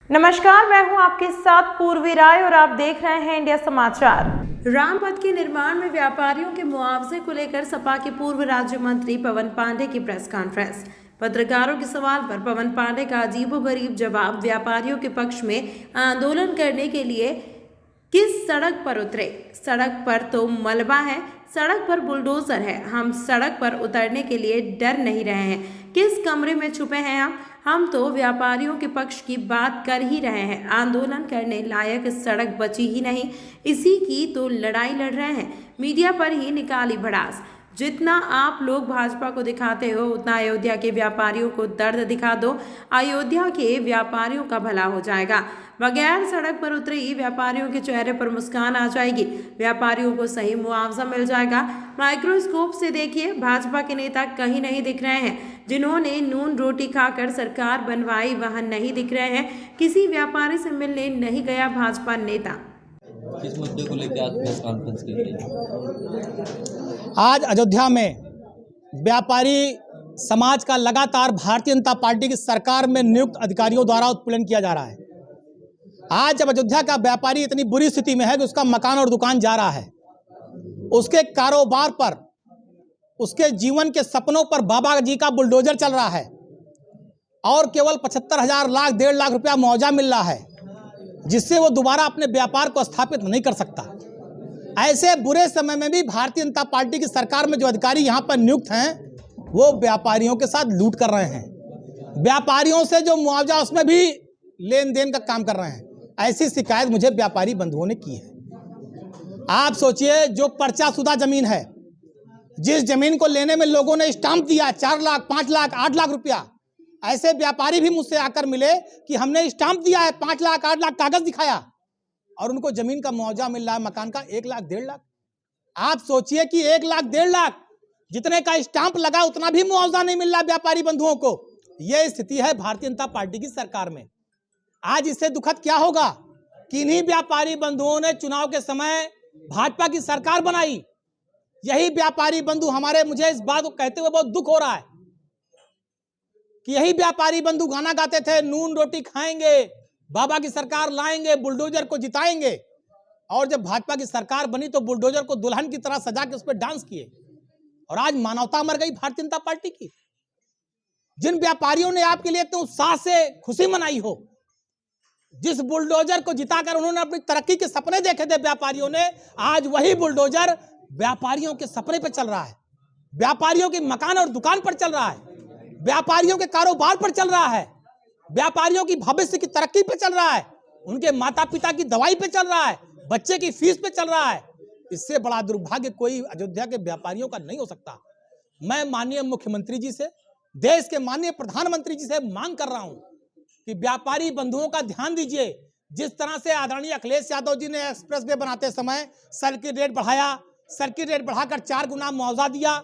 नमस्कार, मैं हूं आपके साथ पूर्वी राय और आप देख रहे हैं इंडिया समाचार। रामपथ के निर्माण में व्यापारियों के मुआवजे को लेकर सपा के पूर्व राज्य मंत्री पवन पांडे की प्रेस कॉन्फ्रेंस। पत्रकारों के सवाल पर पवन पांडे का अजीबोगरीब जवाब। व्यापारियों के पक्ष में आंदोलन करने के लिए किस सड़क पर उतरे? सड़क पर तो मलबा है, सड़क पर बुलडोजर है। हम सड़क पर उतरने के लिए डर नहीं रहे हैं। किस कमरे में छुपे हैं हम तो व्यापारियों के पक्ष की बात कर ही रहे हैं। आंदोलन करने लायक सड़क बची ही नहीं, इसी की तो लड़ाई लड़ रहे हैं। मीडिया पर ही निकाली भड़ास। जितना आप लोग भाजपा को दिखाते हो उतना अयोध्या के व्यापारियों को दर्द दिखा दो, अयोध्या के व्यापारियों का भला हो जाएगा। बगैर सड़क पर उतरे ही व्यापारियों के चेहरे पर मुस्कान आ जाएगी। व्यापारियों को सही मुआवजा मिल जाएगा। माइक्रोस्कोप से देखिए, भाजपा के नेता कहीं नहीं दिख रहे हैं। जिन्होंने नून रोटी खाकर सरकार बनवाई वहां नहीं दिख रहे हैं। किसी व्यापारी से मिलने नहीं गया भाजपा नेता। किस मुद्दे को लेकर आज प्रेस कॉन्फ्रेंस की गई? आज अयोध्या में व्यापारी समाज का लगातार भारतीय जनता पार्टी की सरकार में नियुक्त अधिकारियों द्वारा उत्पीड़न किया जा रहा है। आज जब अयोध्या का व्यापारी इतनी बुरी स्थिति में है कि उसका मकान और दुकान जा रहा है, उसके कारोबार पर, उसके जीवन के सपनों पर बाबा जी का बुलडोजर चल रहा है और केवल 75,000 लाख 1.5 लाख रुपया मुआवजा मिल रहा है, जिससे वो दोबारा अपने व्यापार को स्थापित नहीं कर सकता। ऐसे बुरे समय में भी भारतीय जनता पार्टी की सरकार में जो अधिकारी यहाँ पर नियुक्त हैं, वो व्यापारियों के साथ लूट कर रहे हैं। व्यापारियों से जो मुआवजा उसमें भी लेन देन का काम कर रहे हैं। ऐसी शिकायत मुझे व्यापारी बंधुओं ने की है। आप सोचिए, जो पर्चाशुदा जमीन है, जिस जमीन को लेने में लोगों ने स्टाम्प दिया 4 लाख 5 लाख 8 लाख रुपया, ऐसे व्यापारी भी मुझसे आकर मिले कि हमने स्टाम्प दिया है, 5 लाख 8 लाख कागज दिखाया और उनको जमीन का मुआवजा मिल रहा है मकान का 1 लाख 1.5 लाख। आप सोचिए कि 1 लाख 1.5 लाख जितने का स्टाम्प लगा उतना भी मुआवजा नहीं मिल रहा व्यापारी बंधुओं को। यह स्थिति है भारतीय जनता पार्टी की सरकार में। आज इससे दुखद क्या होगा कि इन्हीं व्यापारी बंधुओं ने चुनाव के समय भाजपा की सरकार बनाई। यही व्यापारी बंधु मुझे इस बात को कहते हुए बहुत दुख हो रहा है कि यही व्यापारी बंधु गाना गाते थे, नून रोटी खाएंगे, बाबा की सरकार लाएंगे, बुलडोजर को जिताएंगे। और जब भाजपा की सरकार बनी तो बुलडोजर को दुल्हन की तरह सजा के उस पर डांस किए और आज मानवता मर गई भारतीय जनता पार्टी की। जिन व्यापारियों ने आपके लिए इतने उत्साह से खुशी मनाई हो, जिस बुलडोजर को जिताकर उन्होंने अपनी तरक्की के सपने देखे थे व्यापारियों ने, आज वही बुलडोजर व्यापारियों के सपने पर चल रहा है, व्यापारियों के मकान और दुकान पर चल रहा है, व्यापारियों के कारोबार पर चल रहा है, व्यापारियों की भविष्य की तरक्की पे चल रहा है, उनके माता पिता की दवाई पे चल रहा है, बच्चे की फीस पे चल रहा है। इससे बड़ा दुर्भाग्य कोई अयोध्या के व्यापारियों का नहीं हो सकता। मैं माननीय मुख्यमंत्री जी से, देश के माननीय प्रधानमंत्री जी से मांग कर रहा हूं कि व्यापारी बंधुओं का ध्यान दीजिए। जिस तरह से आदरणीय अखिलेश यादव जी ने एक्सप्रेस वे बनाते समय सर्किट रेट बढ़ाया, सर्किट रेट बढ़ाकर 4 गुना मुआवजा दिया,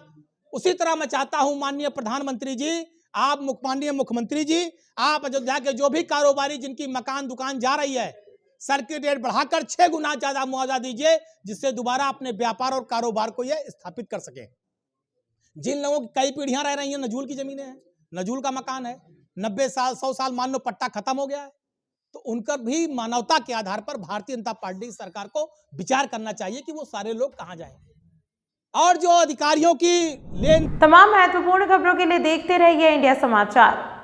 उसी तरह मैं चाहता हूं माननीय प्रधानमंत्री जी, माननीय मुख्यमंत्री जी, आप अयोध्या के जो भी कारोबारी जिनकी मकान दुकान जा रही है, सर्किट रेट बढ़ाकर 6 गुना ज्यादा मुआवजा दीजिए, जिससे दोबारा अपने व्यापार और कारोबार को यह स्थापित कर सके। जिन लोगों की कई पीढ़ियां रह रही हैं, नजूल की जमीनें हैं, नजूल का मकान है, 90 साल 100 साल मान लो पट्टा खत्म हो गया है, तो उनका भी मानवता के आधार पर भारतीय जनता पार्टी की सरकार को विचार करना चाहिए कि वो सारे लोग कहां जाएं। और जो अधिकारियों की तमाम महत्वपूर्ण खबरों के लिए देखते रहिए इंडिया समाचार।